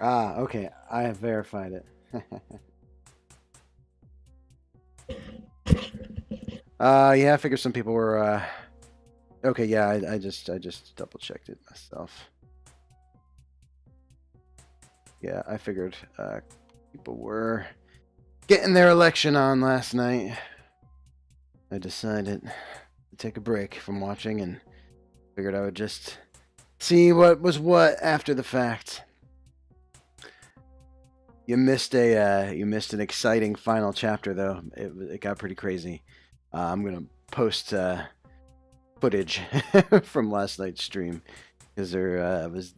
Ah, okay. I have verified it. Yeah, I figured some people were. Okay, yeah, I just double checked it myself. Yeah, I figured people were getting their election on last night. I decided to take a break from watching and figured I would just see what was what after the fact. You missed an exciting final chapter though. It got pretty crazy. I'm gonna post footage from last night's stream because there was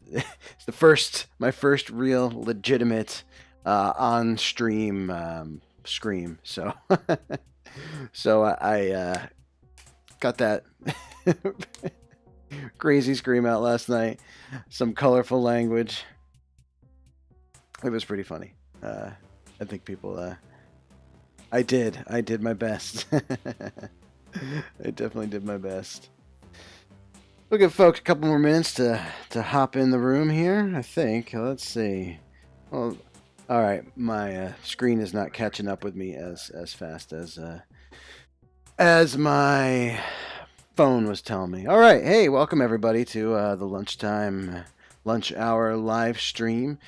it's my first real legitimate on stream scream. So so I got that crazy scream out last night. Some colorful language. It was pretty funny. I think people. I did my best. I definitely did my best. We'll give folks a couple more minutes to hop in the room here, I think. Let's see. Well, all right. My screen is not catching up with me as fast as my phone was telling me. All right. Hey, welcome everybody to the lunch hour live stream.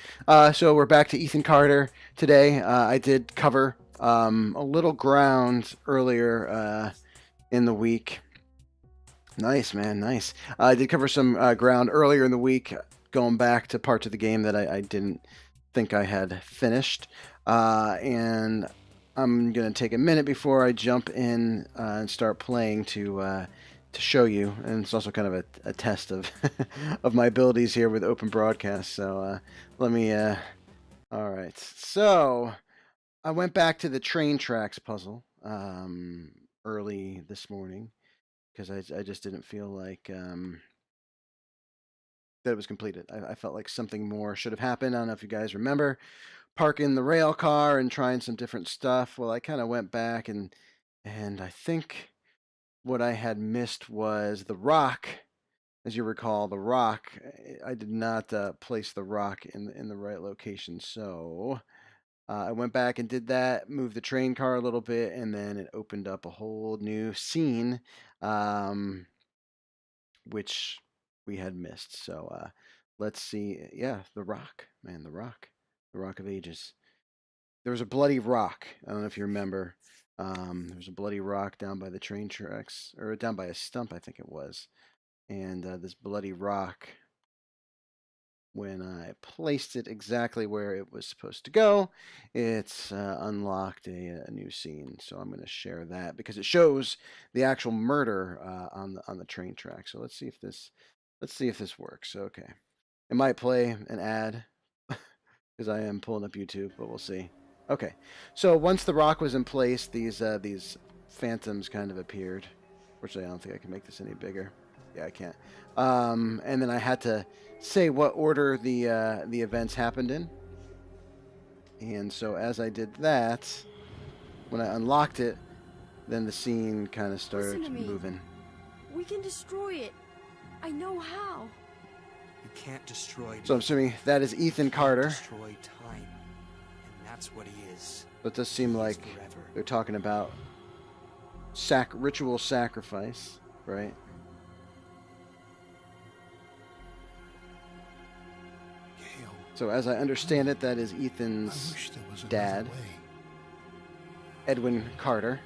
So we're back to Ethan Carter today. I did cover a little ground earlier in the week. Nice, man. Nice. I did cover some ground earlier in the week, going back to parts of the game that I didn't think I had finished. And I'm going to take a minute before I jump in and start playing to show you. And it's also kind of a test of of my abilities here with open broadcast. So let me... all right. So I went back to the train tracks puzzle early this morning because I just didn't feel like that it was completed. I felt like something more should have happened. I don't know if you guys remember parking the rail car and trying some different stuff. Well, I kind of went back and I think what I had missed was the rock. As you recall, the rock. I did not place the rock in the right location, so I went back and did that, moved the train car a little bit, and then it opened up a whole new scene, which we had missed. So let's see. Yeah, the rock, man, the rock of ages. There was a bloody rock. I don't know if you remember. There was a bloody rock down by the train tracks, or down by a stump, I think it was. And this bloody rock, when I placed it exactly where it was supposed to go, it's unlocked a new scene. So I'm going to share that because it shows the actual murder on the train track. So let's see if this works. Okay, it might play an ad because I am pulling up YouTube, but we'll see. Okay, so once the rock was in place, these phantoms kind of appeared. Fortunately, I don't think I can make this any bigger. Yeah, I can't. And then I had to say what order the events happened in. And so as I did that, when I unlocked it, then the scene kind of started moving. We can destroy it. I know how. You can't destroy. So I'm assuming that is Ethan Carter. Destroy time, and that's what he is. But it does seem like they're talking about ritual sacrifice, right? So as I understand it, that is Ethan's dad, Edwin Carter.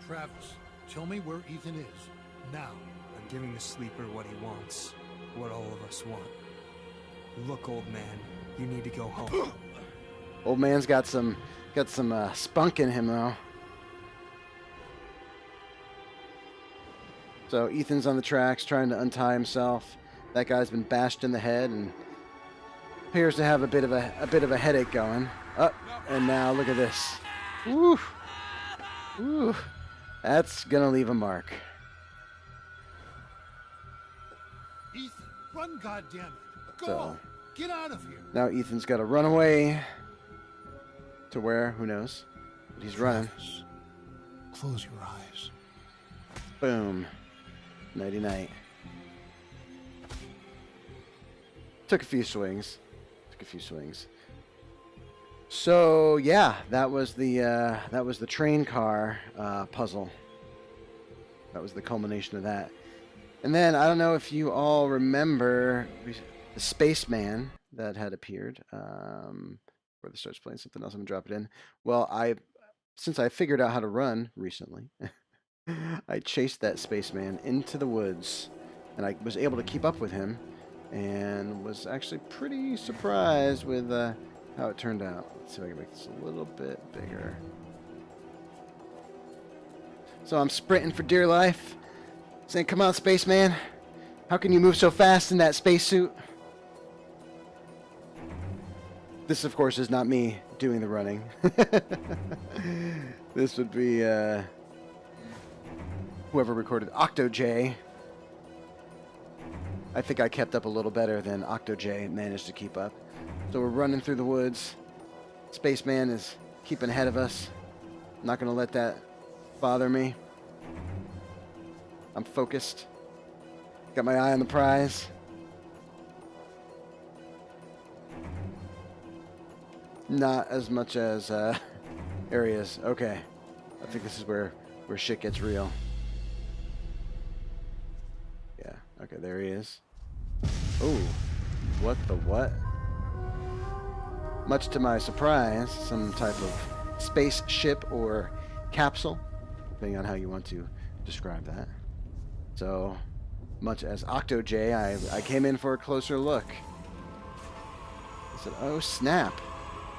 Travis, tell me where Ethan is, now. I'm giving the sleeper what he wants, what all of us want. Look, old man, you need to go home. Old man's got some spunk in him, though. So Ethan's on the tracks trying to untie himself. That guy's been bashed in the head and appears to have a bit of a headache going. Oh, and now look at this. Woo! Woo! That's gonna leave a mark. Ethan, run, goddammit! Go! Get out of here! Now Ethan's got to run away. To where? Who knows? But he's running. Close your eyes. Boom. Nighty night. Took a few swings. So yeah, that was the train car puzzle. That was the culmination of that. And then I don't know if you all remember the spaceman that had appeared. Before this starts playing something else, I'm gonna drop it in. Well, since I figured out how to run recently, I chased that spaceman into the woods, and I was able to keep up with him, and was actually pretty surprised with how it turned out. Let's see if I can make this a little bit bigger. So I'm sprinting for dear life, saying, "Come on, spaceman! How can you move so fast in that spacesuit?" This, of course, is not me doing the running. This would be whoever recorded OctoJ. I think I kept up a little better than OctoJ managed to keep up. So we're running through the woods. Spaceman is keeping ahead of us. I'm not going to let that bother me. I'm focused. Got my eye on the prize. Not as much as areas. Okay. I think this is where shit gets real. Yeah. Okay, there he is. Oh. What the what? Much to my surprise, some type of spaceship or capsule, depending on how you want to describe that. So, much as OctoJ, I came in for a closer look. I said, oh snap,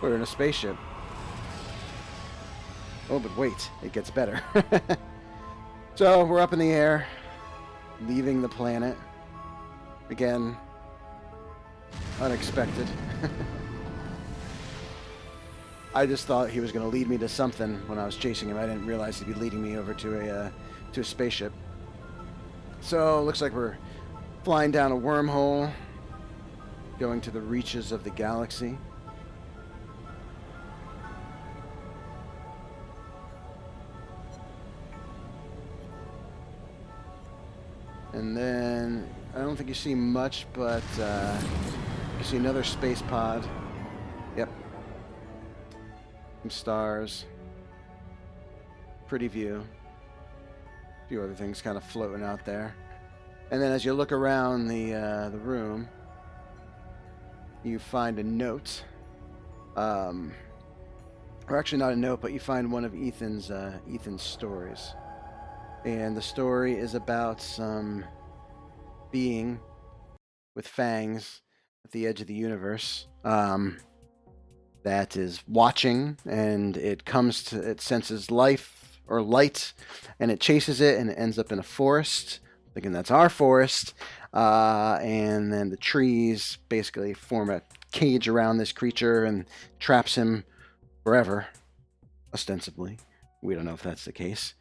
we're in a spaceship. Oh, but wait, it gets better. So, we're up in the air, leaving the planet. Again, unexpected. I just thought he was going to lead me to something when I was chasing him. I didn't realize he'd be leading me over to a spaceship. So, looks like we're flying down a wormhole, going to the reaches of the galaxy. And then, I don't think you see much, but you see another space pod. Yep. Some stars. Pretty view. A few other things kind of floating out there. And then as you look around the room, you find a note. Or actually not a note, but you find one of Ethan's stories. And the story is about some being with fangs at the edge of the universe that is watching, and it senses life or light, and it chases it, and it ends up in a forest, thinking that's our forest, and then the trees basically form a cage around this creature and traps him forever, ostensibly. We don't know if that's the case.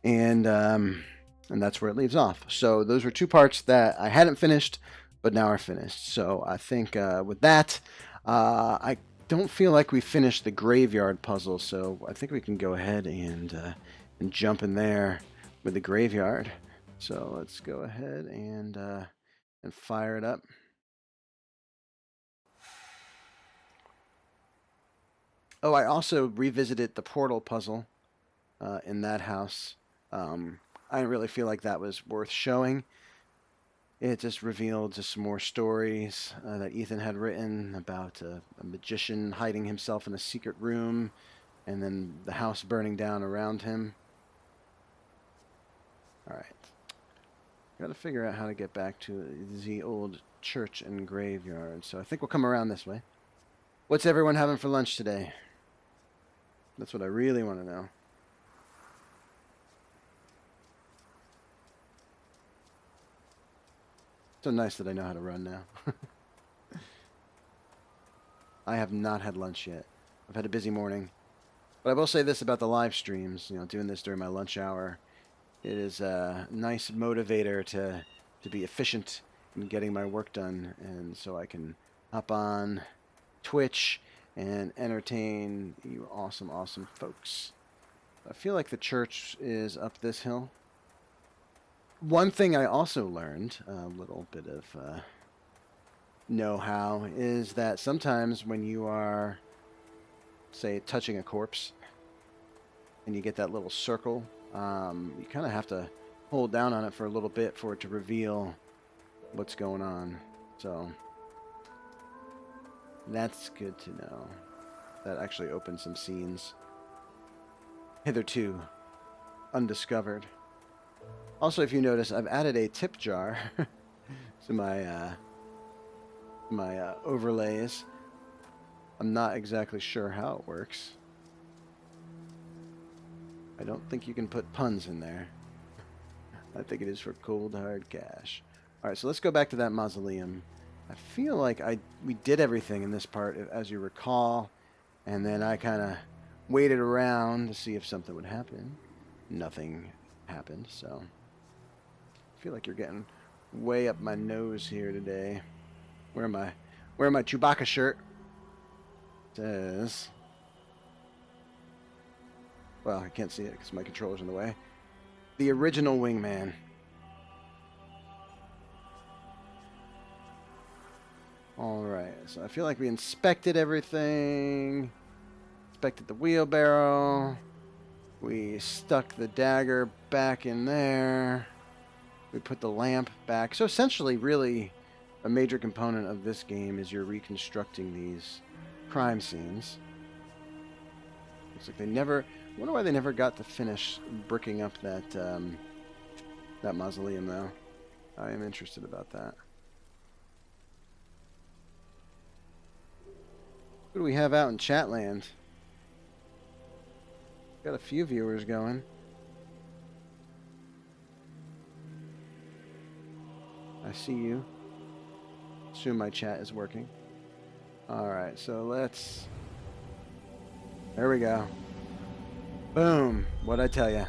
And that's where it leaves off. So those were two parts that I hadn't finished, but now are finished. So I think with that, I don't feel like we finished the graveyard puzzle. So I think we can go ahead and jump in there with the graveyard. So let's go ahead and fire it up. Oh, I also revisited the portal puzzle in that house. I didn't really feel like that was worth showing. It just revealed just some more stories that Ethan had written about a magician hiding himself in a secret room, and then the house burning down around him. Alright. Gotta figure out how to get back to the old church and graveyard. So I think we'll come around this way. What's everyone having for lunch today? That's what I really want to know. So nice that I know how to run now. I have not had lunch yet. I've had a busy morning. But I will say this about the live streams, doing this during my lunch hour. It is a nice motivator to be efficient in getting my work done. And so I can hop on Twitch and entertain you awesome, awesome folks. I feel like the church is up this hill. One thing I also learned, a little bit of know how is that sometimes when you are, say, touching a corpse and you get that little circle, you kind of have to hold down on it for a little bit for it to reveal what's going on. So that's good to know. That actually opens some scenes hitherto undiscovered. Also, if you notice, I've added a tip jar to my overlays. I'm not exactly sure how it works. I don't think you can put puns in there. I think it is for cold hard cash. Alright, so let's go back to that mausoleum. I feel like we did everything in this part, as you recall, and then I kind of waited around to see if something would happen. Nothing happened, so I feel like you're getting way up my nose here today. Wearing my Chewbacca shirt. It says, well, I can't see it because my controller's in the way. The original wingman. Alright, so I feel like we inspected everything. Inspected the wheelbarrow. We stuck the dagger back in there. We put the lamp back. So essentially, really, a major component of this game is you're reconstructing these crime scenes. Looks like they never... I wonder why they never got to finish bricking up that that mausoleum, though. I am interested about that. What do we have out in Chatland? Got a few viewers going. I see you. Assume my chat is working. Alright, so let's... There we go. Boom! What'd I tell ya?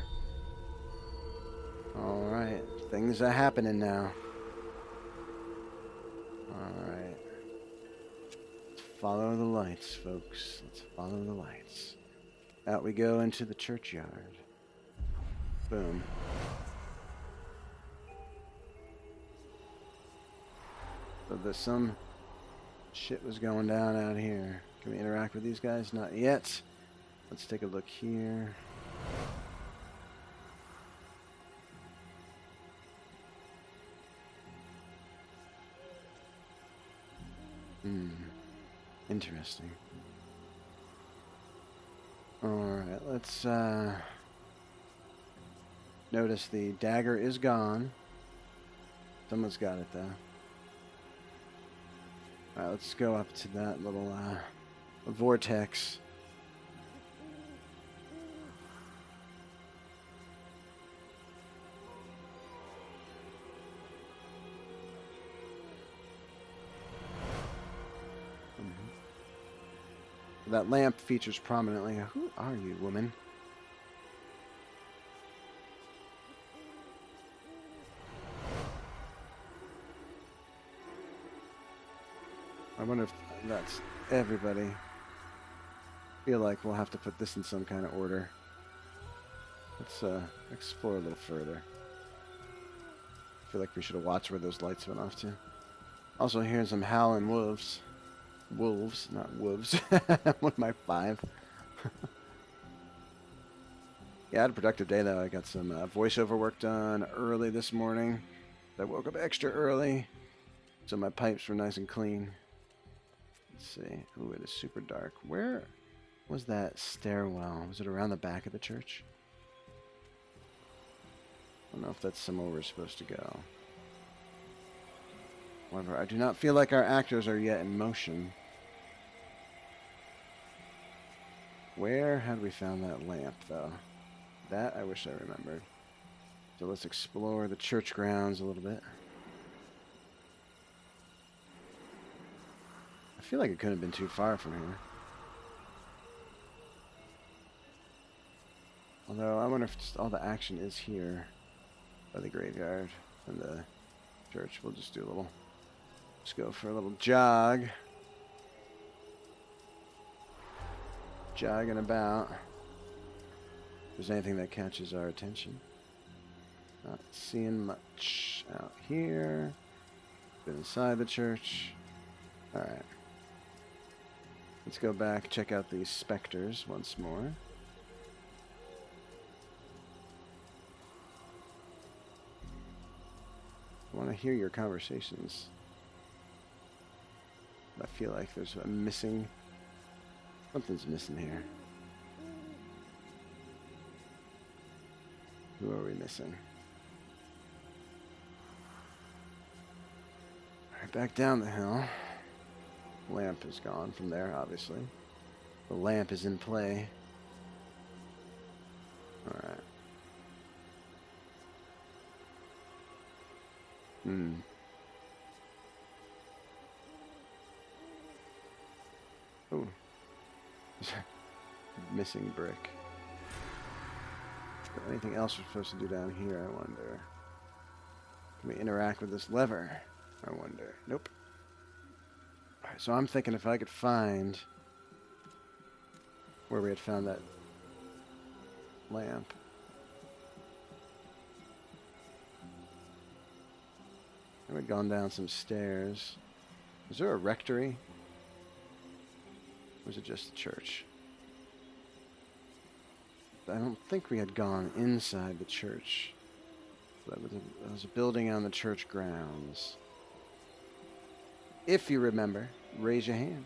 Alright, things are happening now. Alright. Let's follow the lights, folks. Let's follow the lights. Out we go into the churchyard. Boom. So there's some shit was going down out here. Can we interact with these guys? Not yet. Let's take a look here. Interesting. Alright, let's notice the dagger is gone. Someone's got it though. Alright, let's go up to that little vortex. That lamp features prominently. Who are you, woman? I wonder if that's everybody. Feel like we'll have to put this in some kind of order. Let's explore a little further. I feel like we should have watched where those lights went off to. Also hearing some howling wolves. Wolves, not wolves. What am I, 5? Yeah, I had a productive day though. I got some voiceover work done early this morning. I woke up extra early, so my pipes were nice and clean. Let's see. Ooh, it is super dark. Where was that stairwell? Was it around the back of the church? I don't know if that's somewhere we're supposed to go. However, I do not feel like our actors are yet in motion. Where had we found that lamp, though? That I wish I remembered. So let's explore the church grounds a little bit. I feel like it couldn't have been too far from here. Although, I wonder if just all the action is here by the graveyard and the church. We'll just do a little... Let's go for a little jog. Jogging about. If there's anything that catches our attention. Not seeing much out here. Been inside the church. Alright. Let's go back, check out these specters once more. I want to hear your conversations. I feel like there's a missing... Something's missing here. Who are we missing? Alright, back down the hill. Lamp is gone from there, obviously. The lamp is in play. Alright. Oh. Missing brick. Is there anything else we're supposed to do down here, I wonder? Can we interact with this lever? I wonder. Nope. Alright, so I'm thinking if I could find where we had found that lamp. And we'd gone down some stairs. Is there a rectory? Or is it just a church? I don't think we had gone inside the church. That was a building on the church grounds. If you remember, raise your hand.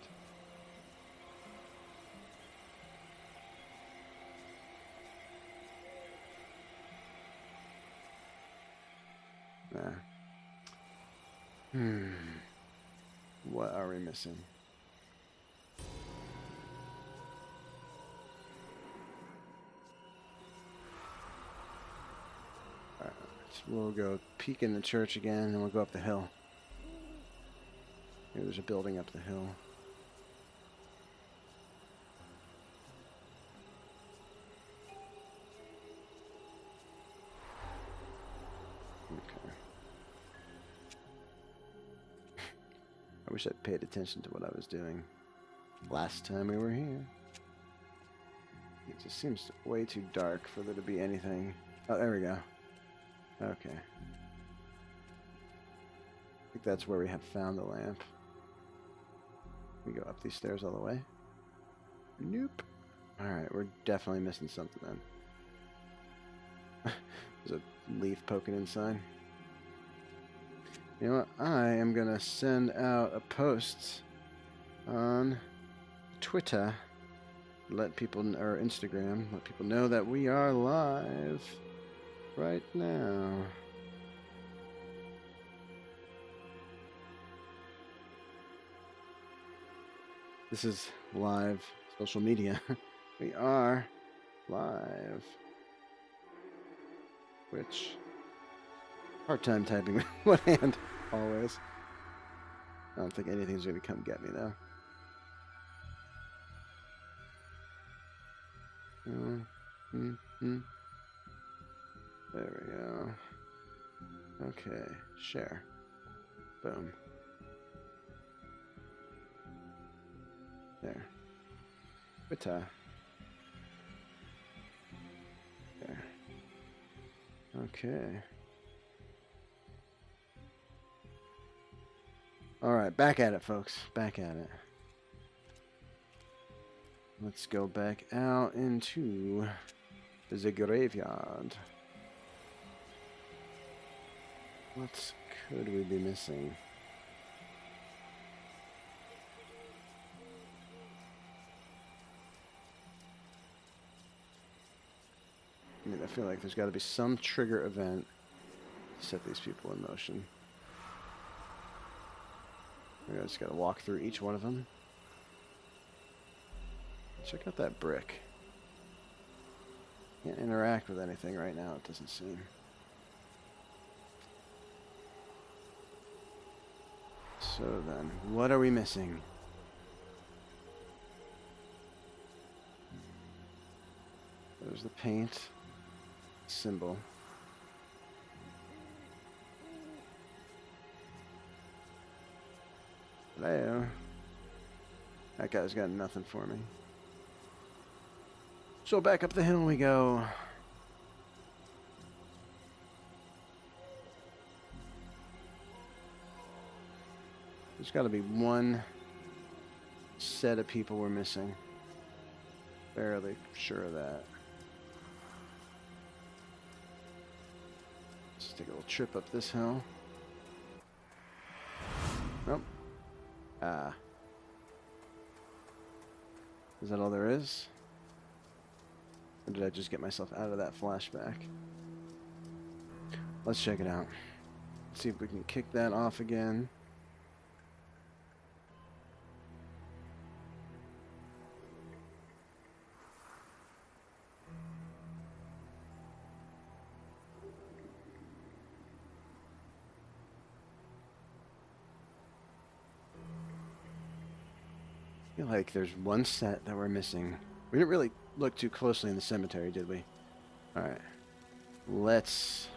Nah. What are we missing? Alright, we'll go peek in the church again, and we'll go up the hill. Maybe there's a building up the hill. Okay. I wish I'd paid attention to what I was doing last time we were here. It just seems way too dark for there to be anything. Oh, there we go. Okay. I think that's where we had found the lamp. We go up these stairs all the way? Nope. Alright, we're definitely missing something then. There's a leaf poking inside. You know what? I am going to send out a post on Twitter. Let people, or Instagram, let people know that we are live right now. This is live social media. We are live. Which, hard time typing with one hand, always. I don't think anything's going to come get me, though. There we go. Okay, share. Boom. There. Twitter. There. Okay. Alright, back at it, folks. Back at it. Let's go back out into the graveyard. What could we be missing? I mean, I feel like there's got to be some trigger event to set these people in motion. I just got to walk through each one of them. Check out that brick. Can't interact with anything right now, it doesn't seem. So then, what are we missing? There's the paint symbol. Hello. That guy's got nothing for me. So back up the hill we go. There's got to be one set of people were missing. Fairly sure of that. Let's take a little trip up this hill. Nope. Ah. Is that all there is? Or did I just get myself out of that flashback? Let's check it out. See if we can kick that off again. I feel like there's one set that we're missing. We didn't really look too closely in the cemetery, did we? Alright. Let's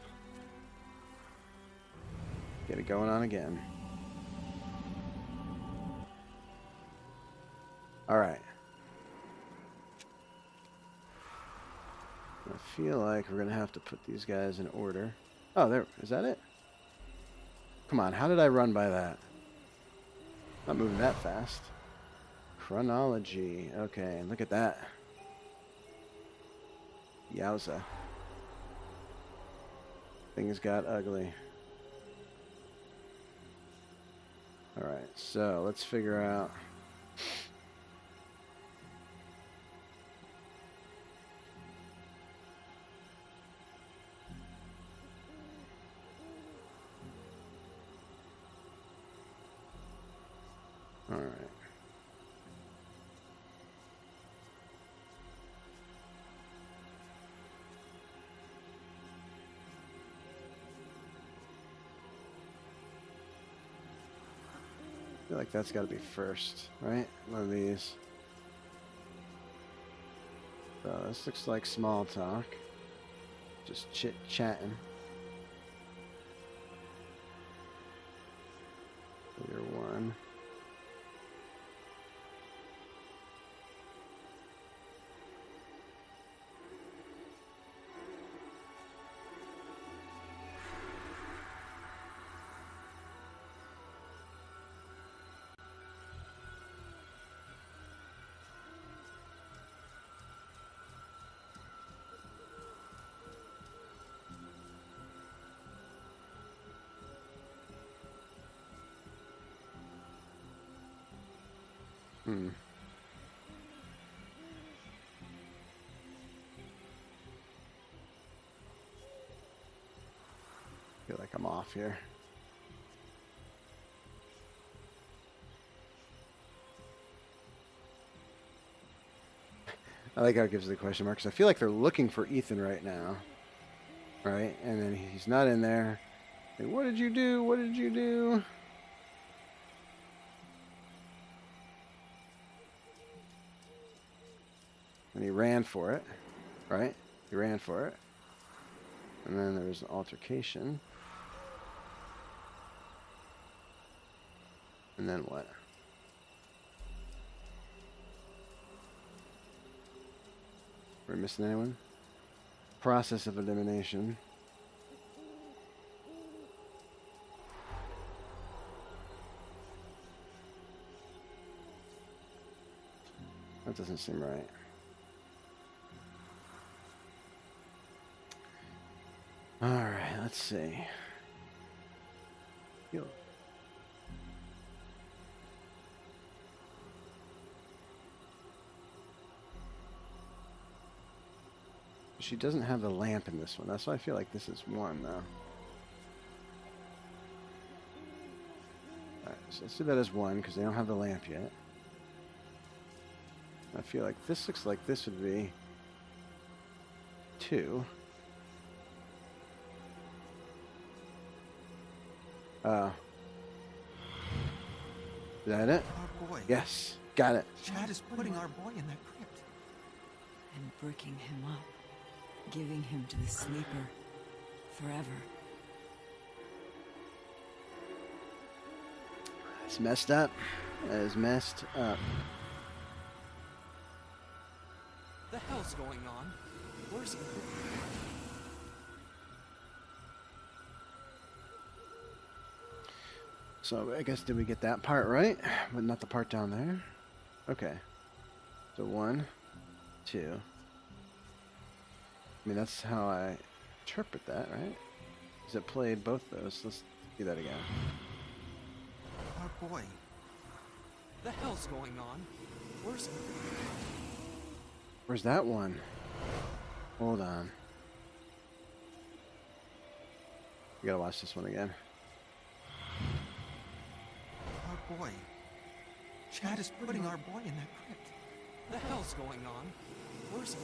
get it going on again. Alright. I feel like we're going to have to put these guys in order. Oh, there. Is that it? Come on, how did I run by that? Not moving that fast. Chronology. Okay, look at that. Yowza. Things got ugly. Alright, so let's figure out. Alright. I feel like that's got to be first, right? One of these. So this looks like small talk. Just chit-chatting. You're one. Hmm. Feel like I'm off here. I like how it gives the question mark, because I feel like they're looking for Ethan right now. Right? And then he's not in there. Like, what did you do? What did you do? And he ran for it. Right? He ran for it. And then there was an altercation. And then what? We're missing anyone? Process of elimination. That doesn't seem right. Alright, let's see. Yo. She doesn't have the lamp in this one. That's why I feel like this is one, though. Alright, so let's do that as one, because they don't have the lamp yet. I feel like this looks like this would be two. Is that it? Our boy. Yes, got it. Chad is putting our boy in that crypt. And bricking him up, giving him to the sleeper forever. It's messed up. That is messed up. The hell's going on? Where's he? So I guess did we get that part right? But not the part down there. Okay. So 1, 2. I mean, that's how I interpret that, right? Because it played both those. Let's do that again. Our boy. The hell's going on? Where's that one? Hold on. You gotta watch this one again. Our boy. Chad is putting our boy in that crypt. The hell's going on? Where's he?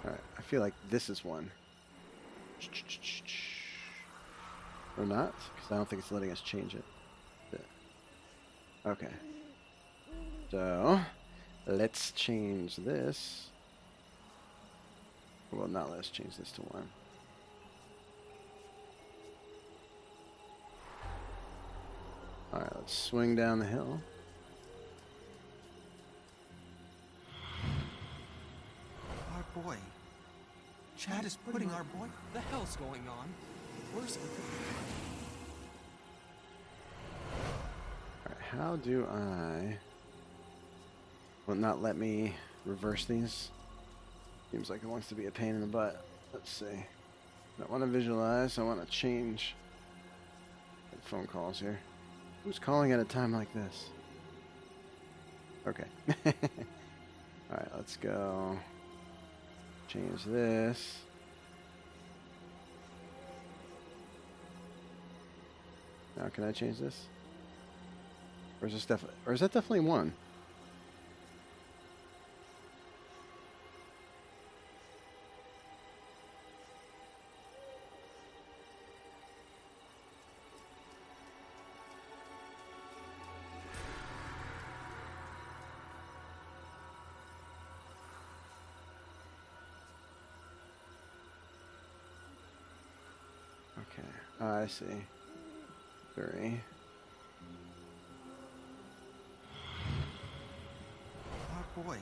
Alright, I feel like this is one. Or not? Because I don't think it's letting us change it. Okay. So, let's change this. Well, not let's change this to 1. Alright, let's swing down the hill. Our boy. Chad is putting our boy. The hell's going on? Where's he? Alright, how do I... Will it not let me reverse these? Seems like it wants to be a pain in the butt. Let's see. I don't want to visualize, I want to change. Get phone calls here. Who's calling at a time like this? Okay. Alright, let's go. Change this. Now can I change this? Or is this definitely, or is that definitely 1? Okay, I see. 3. Our boy.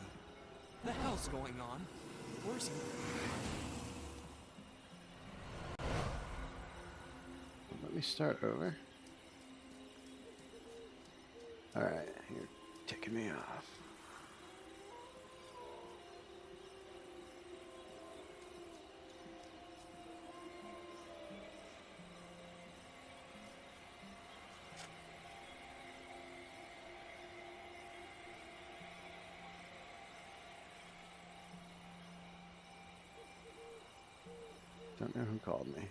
The hell's going on? Where's he? Let me start over. Alright, you're ticking me off. Don't know who called me.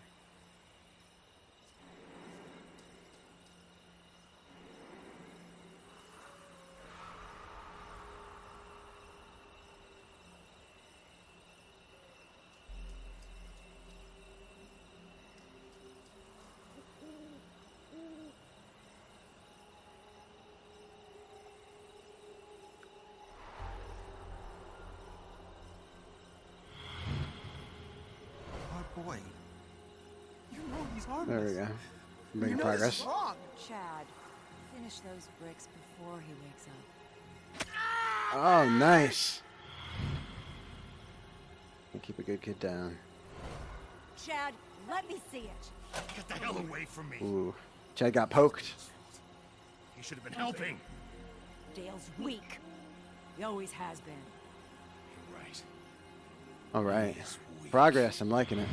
Our boy. You know he's harmless. There we go. Making you know progress. This is wrong. Chad, finish those bricks before he wakes up. Oh, nice. Keep a good kid down. Chad, let me see it. Get the hell away from me. Ooh. Chad got poked. He should have been helping. Dale's weak. He always has been. You're right. Alright. He's weak. Progress, I'm liking it.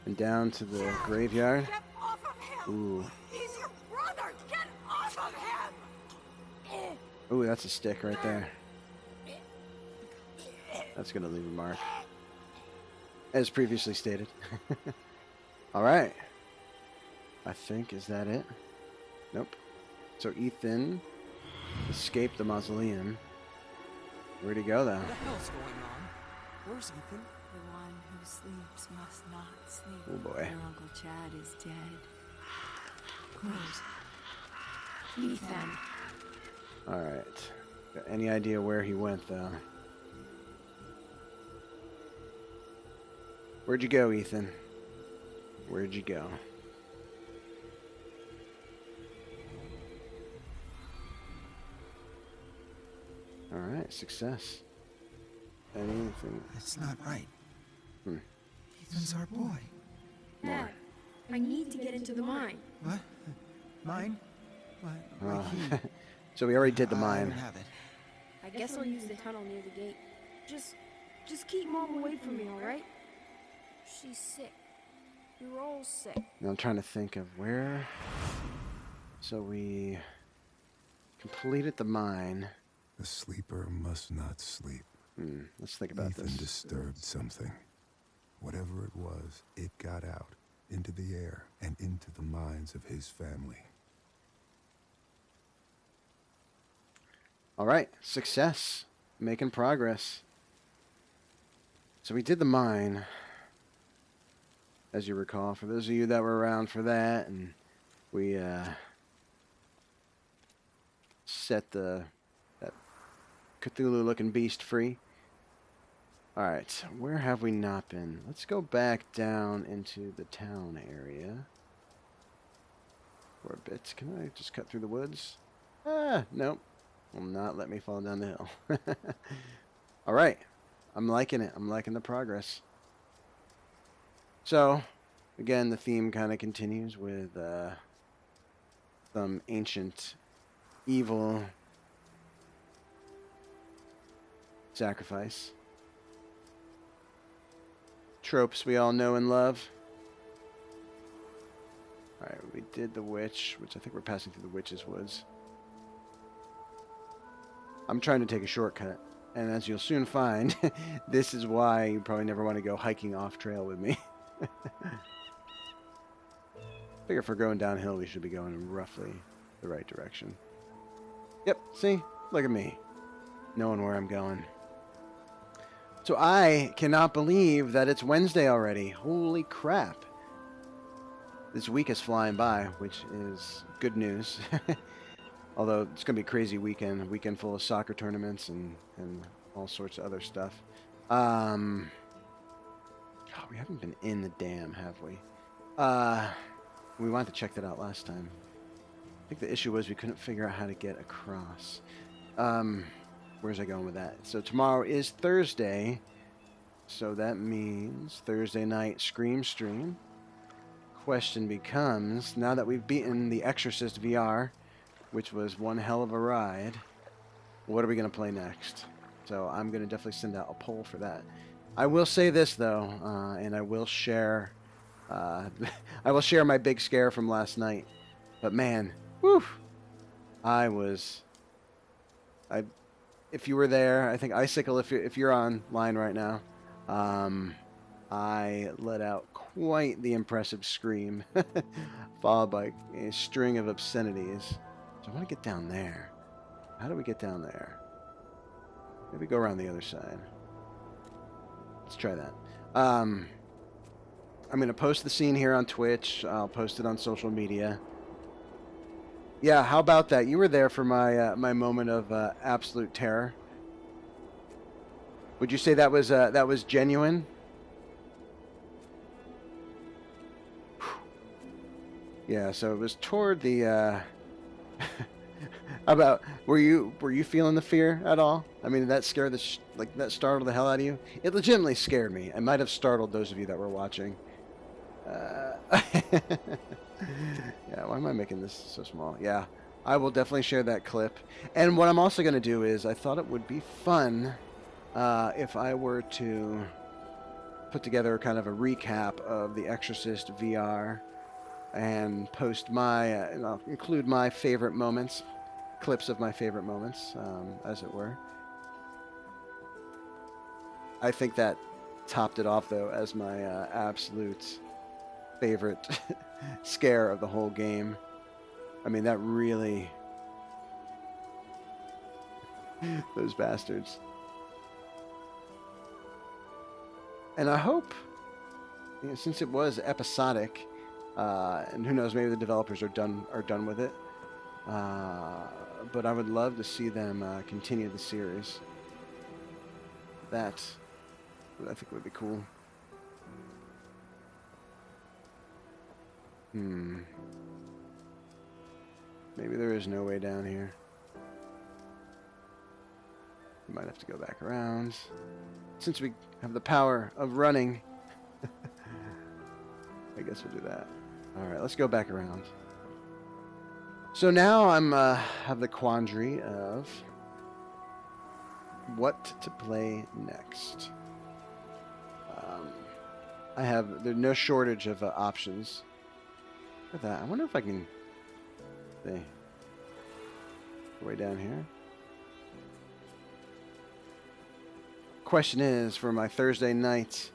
And down to the graveyard. Get off of him! Ooh. He's your brother! Get off of him! Ooh, that's a stick right there. That's gonna leave a mark. As previously stated. Alright. I think, is that it? Nope. So Ethan escaped the mausoleum. Where'd he go though? What the hell's going on? Where's Ethan? The one who sleeps must not sleep. Oh boy. Your Uncle Chad is dead. Close. Ethan. Alright. Got any idea where he went though? Where'd you go, Ethan? Where'd you go? Alright, success. Anything? It's not right. Hmm. Ethan's our boy. Dad, I need to get into the mine. What? Mine? My Oh. key. So we already did the I mine. don't have it. I guess I'll use the tunnel near the gate. Just keep Mom away from me, alright? She's sick. You're all sick. Now I'm trying to think of where. So we completed the mine. The sleeper must not sleep. Let's think about Ethan this. disturbed something. Whatever it was, it got out into the air and into the minds of his family. All right, success. Making progress. So we did the mine, as you recall, for those of you that were around for that, and we set that Cthulhu-looking beast free. All right, where have we not been? Let's go back down into the town area for a bit. Can I just cut through the woods? Nope. Will not let me fall down the hill. All right. I'm liking it. I'm liking the progress. So, again, the theme kind of continues with some ancient evil sacrifice. Tropes we all know and love. Alright, we did the witch, which I think we're passing through the witch's woods. I'm trying to take a shortcut, and as you'll soon find, this is why you probably never want to go hiking off trail with me. Figure if we're going downhill, we should be going in roughly the right direction. Yep, see? Look at me. Knowing where I'm going. So I cannot believe that it's Wednesday already. Holy crap. This week is flying by, which is good news. Although it's going to be a crazy weekend. A weekend full of soccer tournaments and all sorts of other stuff. God, we haven't been in the dam, have we? We wanted to check that out last time. I think the issue was we couldn't figure out how to get across. Where's I going with that? So tomorrow is Thursday. So that means Thursday night Scream stream. Question becomes, now that we've beaten The Exorcist VR, which was one hell of a ride, what are we going to play next? So I'm going to definitely send out a poll for that. I will say this, though, and I will share my big scare from last night. But man, whew, if you were there, I think Icicle, if you're online right now, I let out quite the impressive scream, followed by a string of obscenities. So I want to get down there. How do we get down there? Maybe go around the other side. Let's try that. I'm going to post the scene here on Twitch. I'll post it on social media. Yeah, how about that? You were there for my my moment of absolute terror. Would you say that was genuine? Yeah, so it was toward the about were you feeling the fear at all? I mean, did that scare that startled the hell out of you? It legitimately scared me. It might have startled those of you that were watching. Yeah, why am I making this so small? Yeah, I will definitely share that clip. And what I'm also going to do is, I thought it would be fun if I were to put together kind of a recap of The Exorcist VR and post I'll include my favorite moments, clips of my favorite moments, as it were. I think that topped it off, though, as my absolute favorite scare of the whole game. I mean, that really... those bastards. And I hope, since it was episodic, and who knows, maybe the developers are done with it, but I would love to see them continue the series. That I think would be cool. Maybe there is no way down here. We might have to go back around. Since we have the power of running, I guess we'll do that. Alright, let's go back around. So now I'm have the quandary of what to play next. There's no shortage of options for that. I wonder if I can see way down here. Question is, for my Thursday night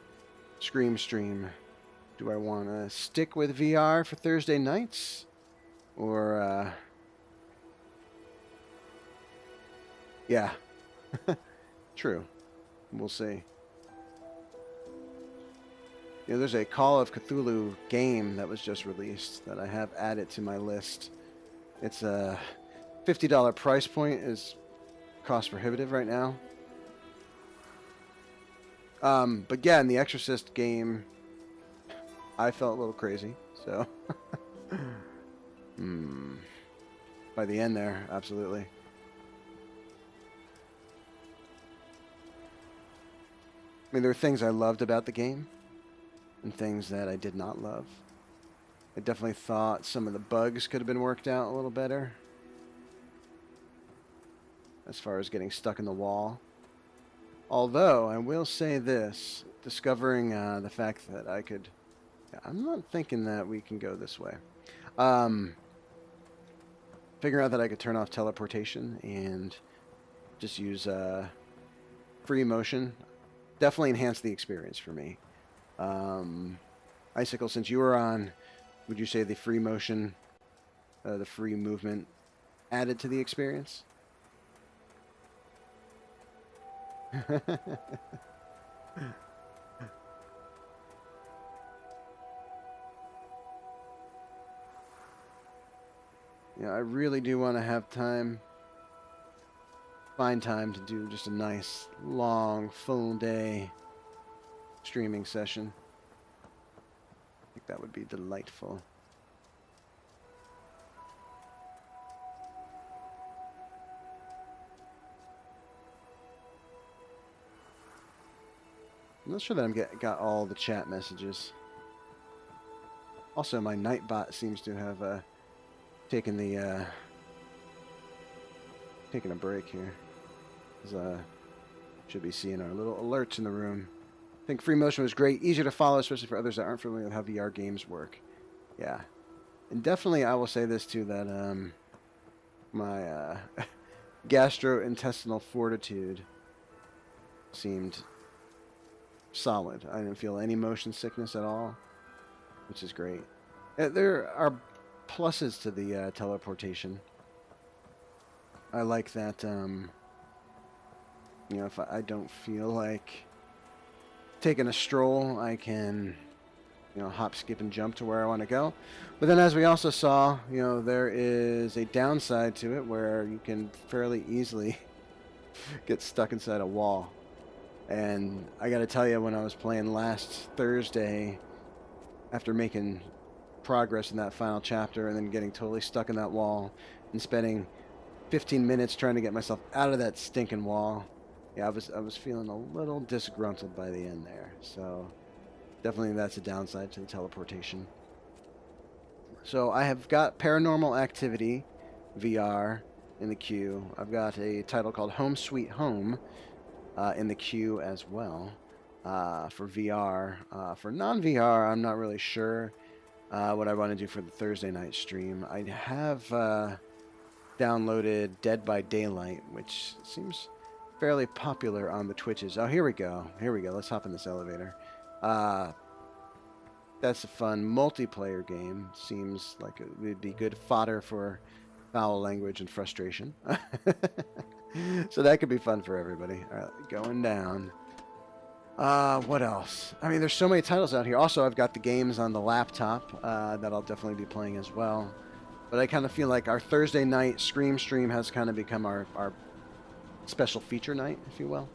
Scream stream, do I want to stick with VR for Thursday nights, or yeah, true. We'll see. You know, there's a Call of Cthulhu game that was just released that I have added to my list. It's a $50 price point, is cost prohibitive right now. But yeah, in the Exorcist game, I felt a little crazy. So, by the end there, absolutely. I mean, there were things I loved about the game and things that I did not love. I definitely thought some of the bugs could have been worked out a little better, as far as getting stuck in the wall. Although, I will say this, discovering the fact that I could... I'm not thinking that we can go this way. Figuring out that I could turn off teleportation and just use free motion definitely enhanced the experience for me. Icicle, since you were on, would you say the free motion, the free movement added to the experience? Yeah, I really do want to have time, find time to do just a nice, long, full day streaming session. I think that would be delightful. I'm not sure that I'm got all the chat messages. Also, my Nightbot seems to have taken the taking a break here. Should be seeing our little alerts in the room. I think free motion was great, easier to follow, especially for others that aren't familiar with how VR games work. Yeah, and definitely I will say this too, that my gastrointestinal fortitude seemed solid. I didn't feel any motion sickness at all, which is great. There are pluses to the teleportation. I like that, you know, if I don't feel like taking a stroll, I can, you know, hop, skip, and jump to where I want to go. But then, as we also saw, you know, there is a downside to it where you can fairly easily get stuck inside a wall. And I got to tell you, when I was playing last Thursday, after making progress in that final chapter and then getting totally stuck in that wall and spending 15 minutes trying to get myself out of that stinking wall, yeah, I was feeling a little disgruntled by the end there. So definitely that's a downside to the teleportation. So I have got Paranormal Activity VR in the queue. I've got a title called Home Sweet Home in the queue as well for VR. For non-VR, I'm not really sure what I want to do for the Thursday night stream. I have downloaded Dead by Daylight, which seems fairly popular on the Twitches. Oh, here we go. Here we go. Let's hop in this elevator. That's a fun multiplayer game. Seems like it would be good fodder for foul language and frustration. So that could be fun for everybody. All right, going down. What else? I mean, there's so many titles out here. Also, I've got the games on the laptop that I'll definitely be playing as well. But I kind of feel like our Thursday night Scream stream has kind of become our special feature night, if you will.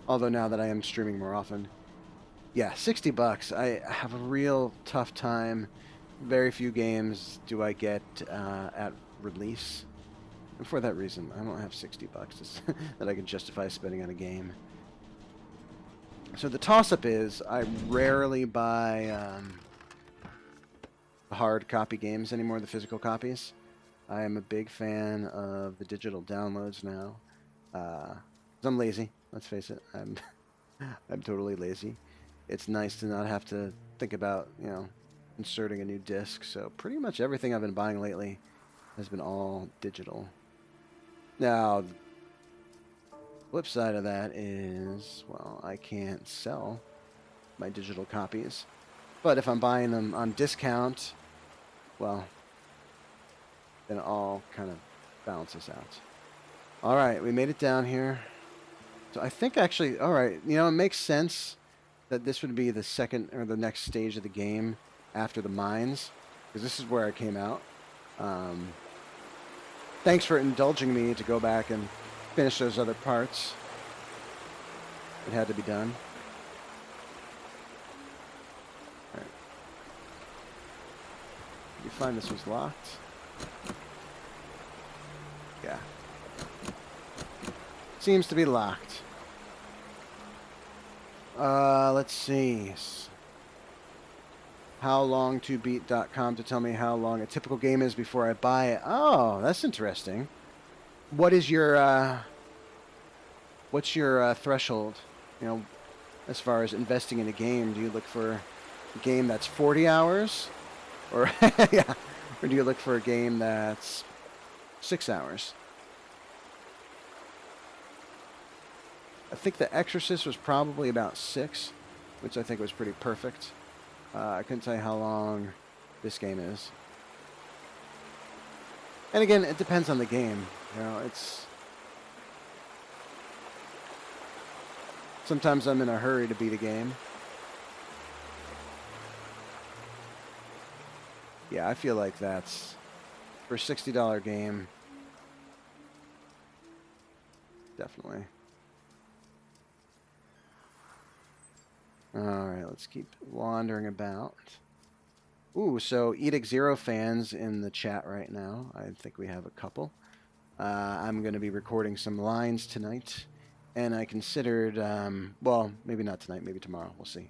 Although now that I am streaming more often. Yeah, $60. I have a real tough time. Very few games do I get at release. And for that reason, I don't have $60 that I can justify spending on a game. So the toss-up is, I rarely buy hard copy games anymore, the physical copies. I am a big fan of the digital downloads now. 'Cause I'm lazy. Let's face it. I'm I'm totally lazy. It's nice to not have to think about, you know, inserting a new disc. So pretty much everything I've been buying lately has been all digital. Now, the flip side of that is, well, I can't sell my digital copies. But if I'm buying them on discount, well, then it all kind of balances out. All right, we made it down here. So I think actually, all right, you know, it makes sense that this would be the second or the next stage of the game after the mines, because this is where I came out. Thanks for indulging me to go back and finish those other parts. It had to be done. All right. Did you find this was locked? Yeah. Seems to be locked. Let's see. Howlongtobeat.com to tell me how long a typical game is before I buy it. Oh, that's interesting. What is your what's your threshold? You know, as far as investing in a game, do you look for a game that's 40 hours, or yeah, or do you look for a game that's 6 hours? I think The Exorcist was probably about 6, which I think was pretty perfect. I couldn't tell you how long this game is. And again, it depends on the game. You know, it's... Sometimes I'm in a hurry to beat a game. Yeah, I feel like that's... For a $60 game... Definitely. Alright, let's keep wandering about. Ooh, so Edict Zero fans in the chat right now. I think we have a couple. I'm going to be recording some lines tonight. And I considered, well, maybe not tonight, maybe tomorrow. We'll see.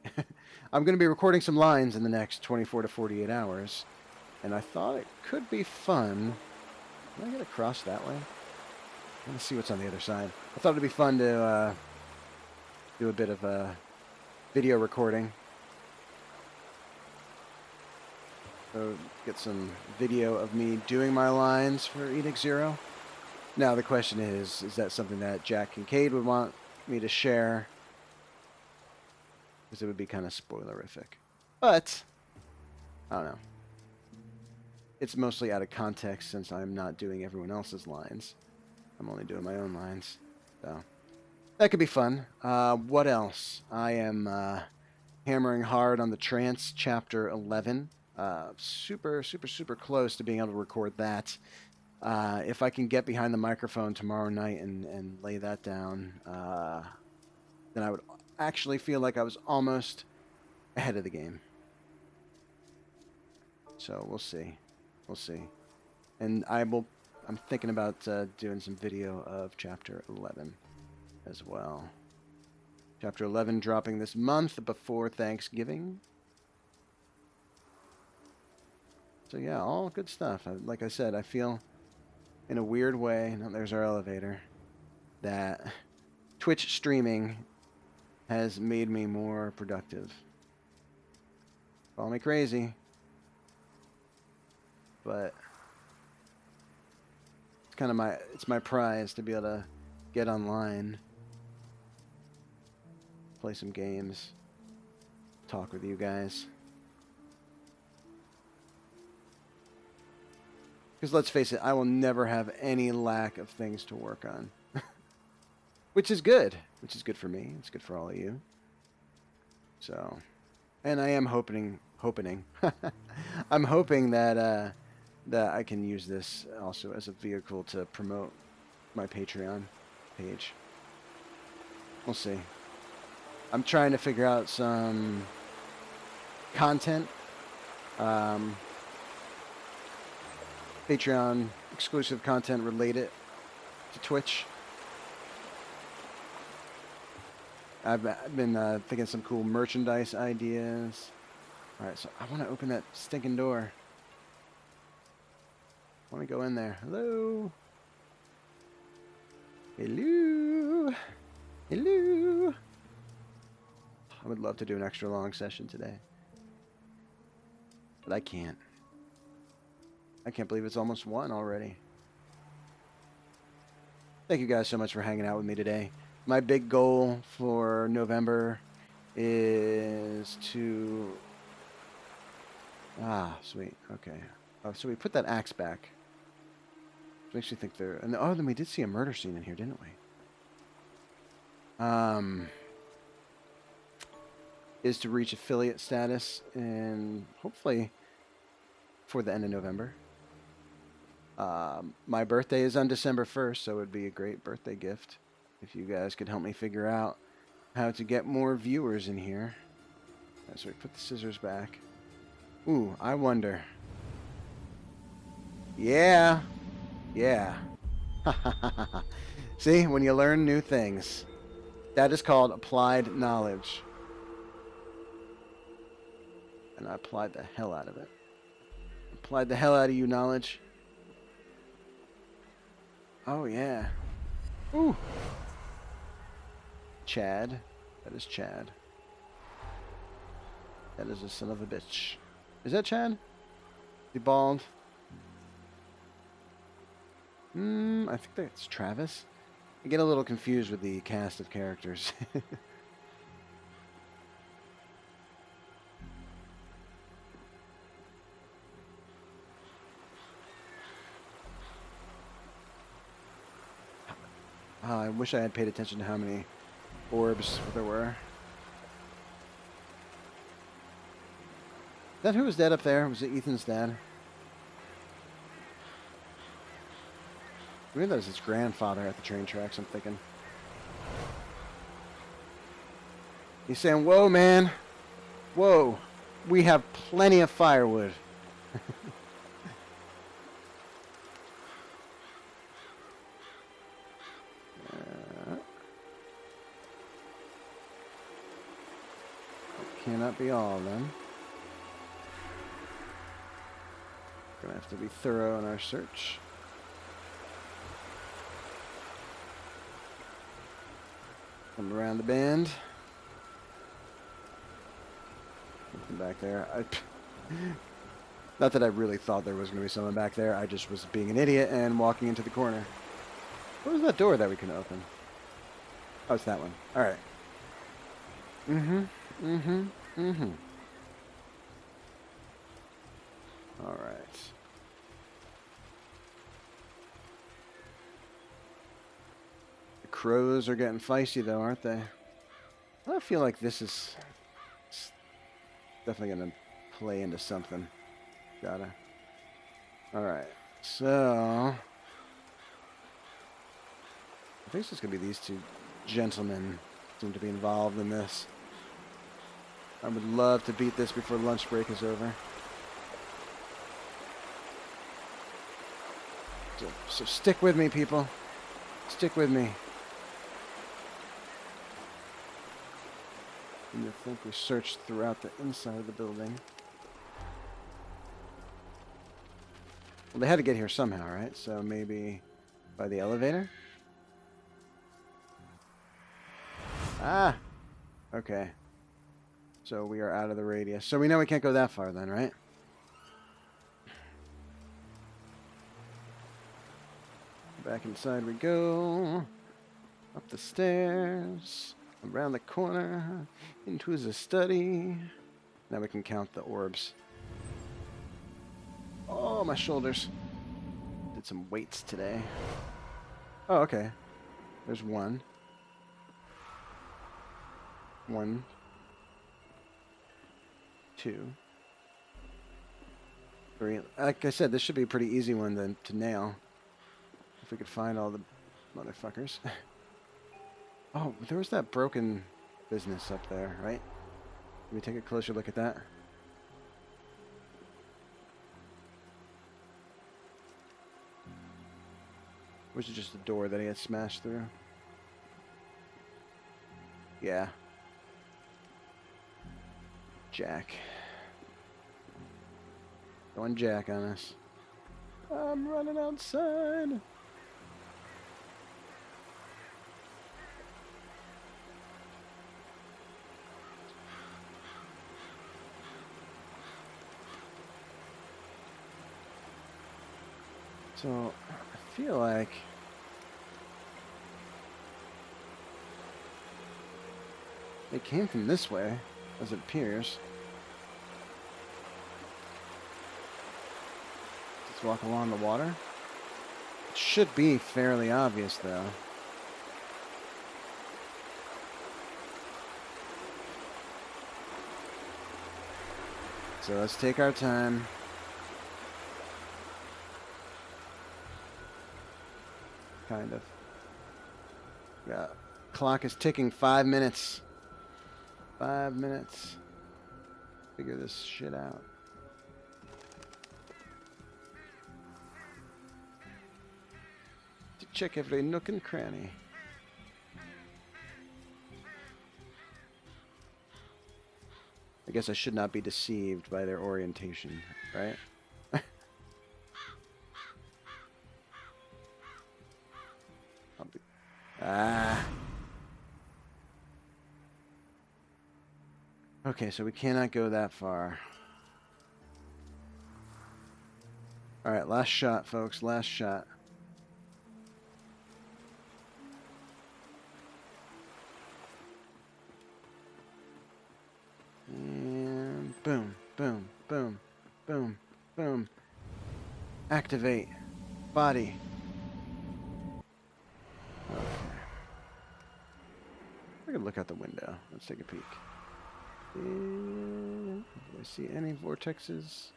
I'm going to be recording some lines in the next 24 to 48 hours. And I thought it could be fun. Can I get across that way? Let's see what's on the other side. I thought it'd be fun to do a bit of a video recording. So get some video of me doing my lines for Edict Zero. Now the question is that something that Jack Kincaid would want me to share? Because it would be kind of spoilerific. But, I don't know. It's mostly out of context since I'm not doing everyone else's lines. I'm only doing my own lines. So, that could be fun. What else? I am hammering hard on the Trance Chapter 11. Super close to being able to record that. If I can get behind the microphone tomorrow night and lay that down, then I would actually feel like I was almost ahead of the game. So we'll see. We'll see. And I'm thinking about doing some video of Chapter 11 as well. Chapter 11 dropping this month before Thanksgiving. So yeah, all good stuff. Like I said, I feel in a weird way, no, there's our elevator, that Twitch streaming has made me more productive. Call me crazy, but it's kind of my prize to be able to get online, play some games, talk with you guys. Because let's face it, I will never have any lack of things to work on. Which is good. Which is good for me. It's good for all of you. So, and I am hoping. I'm hoping that that I can use this also as a vehicle to promote my Patreon page. We'll see. I'm trying to figure out some content. Patreon exclusive content related to Twitch. I've been thinking some cool merchandise ideas. Alright, so I want to open that stinking door. I want to go in there. Hello? Hello? Hello? I would love to do an extra long session today. But I can't. I can't believe it's almost 1 already. Thank you guys so much for hanging out with me today. My big goal for November is to... Ah, sweet. Okay. Oh, so we put that axe back. Which makes me think there... And, oh, then we did see a murder scene in here, didn't we? Is to reach affiliate status and hopefully for the end of November. My birthday is on December 1st, so it would be a great birthday gift if you guys could help me figure out how to get more viewers in here. Right, so we put the scissors back. Ooh, I wonder. Yeah. Yeah. See, when you learn new things, that is called applied knowledge. And I applied the hell out of it. Applied the hell out of you, knowledge. Oh, yeah. Ooh. Chad. That is Chad. That is a son of a bitch. Is that Chad? The bald? I think that's Travis. I get a little confused with the cast of characters. I wish I had paid attention to how many orbs there were. Is that who was dead up there? Was it Ethan's dad? Maybe that was his grandfather at the train tracks, I'm thinking. He's saying, whoa, man. Whoa. We have plenty of firewood. Cannot be all of them. Gonna have to be thorough in our search. Come around the bend. Something back there. Not that I really thought there was going to be someone back there. I just was being an idiot and walking into the corner. What was that door that we couldn't open? Oh, it's that one. Alright. Alright. The crows are getting feisty though, aren't they? I feel like this is definitely going to play into something. Gotta. Alright. So I think it's just going to be these two gentlemen seem to be involved in this. I would love to beat this before lunch break is over. So stick with me, people. Stick with me. And I think we searched throughout the inside of the building. Well, they had to get here somehow, right? So maybe by the elevator? Ah! Okay. So we are out of the radius. So we know we can't go that far then, right? Back inside we go. Up the stairs. Around the corner. Into his study. Now we can count the orbs. Oh, my shoulders. Did some weights today. Oh, okay. There's one. 1, 2, 3. Like I said, this should be a pretty easy one to nail. If we could find all the motherfuckers. Oh, there was that broken business up there, right? Can we take a closer look at that? Or was it just a door that he had smashed through? Yeah. Jack. Going Jack on us. I'm running outside. So, I feel like it came from this way, as it appears. Let's walk along the water. It should be fairly obvious, though. So let's take our time. Kind of. Yeah. Clock is ticking. 5 minutes. 5 minutes. Figure this shit out. To check every nook and cranny. I guess I should not be deceived by their orientation, right? Okay, so we cannot go that far. Alright, last shot, folks. Last shot. And boom, boom, boom, boom, boom. Activate. Body. Okay. We can look out the window. Let's take a peek. Do I see any vortexes?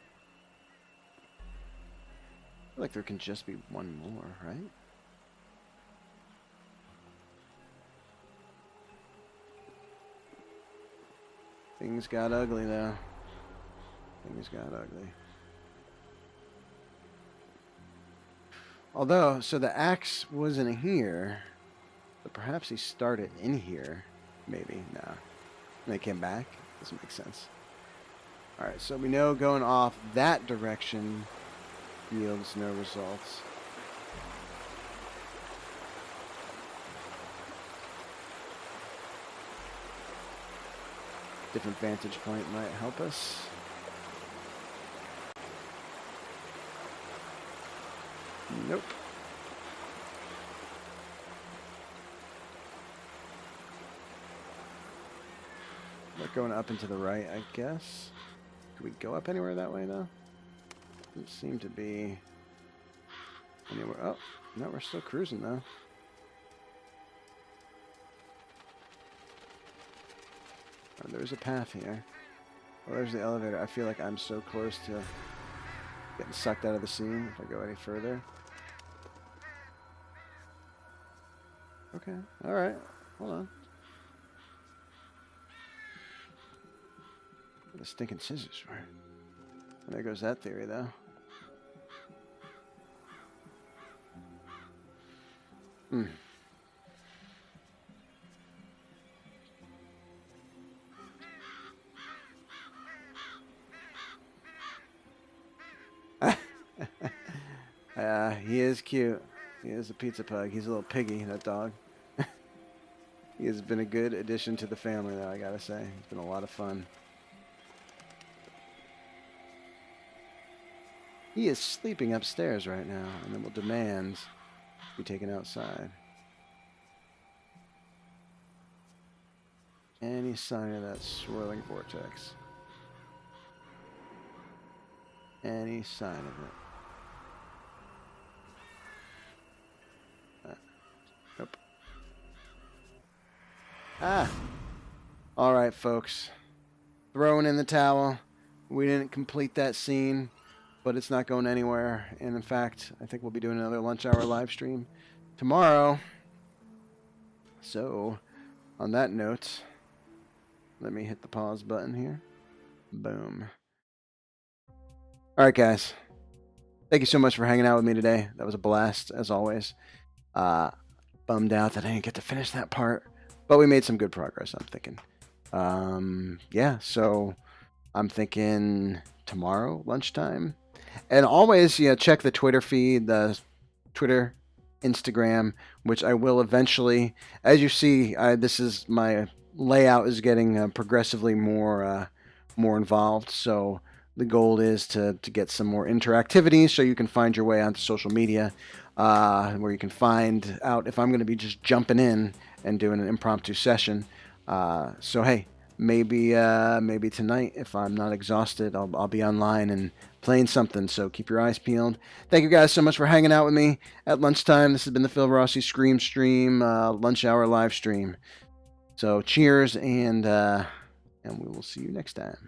I feel like there can just be one more, right? Things got ugly, though. Things got ugly. Although, so the axe was in here, but perhaps he started in here. Maybe, no. And they came back. Doesn't make sense. Alright, so we know going off that direction yields no results. Different vantage point might help us. Nope. We're going up and to the right, I guess. Could we go up anywhere that way, though? Doesn't seem to be anywhere. Oh, no, we're still cruising, though. Oh, there's a path here. Oh, there's the elevator. I feel like I'm so close to getting sucked out of the scene if I go any further. Okay, alright. Hold on. The stinking scissors, right? And there goes that theory, though. He is cute. He is a pizza pug. He's a little piggy, that dog. He has been a good addition to the family, though, I gotta say. It's been a lot of fun. He is sleeping upstairs right now, and then will demand to be taken outside. Any sign of that swirling vortex? Any sign of it? Nope. Ah! Alright, folks. Throwing in the towel. We didn't complete that scene, but it's not going anywhere. And in fact, I think we'll be doing another lunch hour live stream tomorrow. So, on that note, let me hit the pause button here. Boom. Alright, guys. Thank you so much for hanging out with me today. That was a blast, as always. Bummed out that I didn't get to finish that part, but we made some good progress, I'm thinking. Yeah, so I'm thinking tomorrow, lunchtime. And always, check the Twitter feed, the Twitter, Instagram, which I will eventually. As you see, this is my layout is getting progressively more involved. So the goal is to get some more interactivity, so you can find your way onto social media, where you can find out if I'm going to be just jumping in and doing an impromptu session. So hey, maybe tonight, if I'm not exhausted, I'll be online and playing something. So keep your eyes peeled. Thank you guys so much for hanging out with me at lunchtime. This has been the Phil Rossi Scream Stream lunch hour live stream. So cheers, and we will see you next time.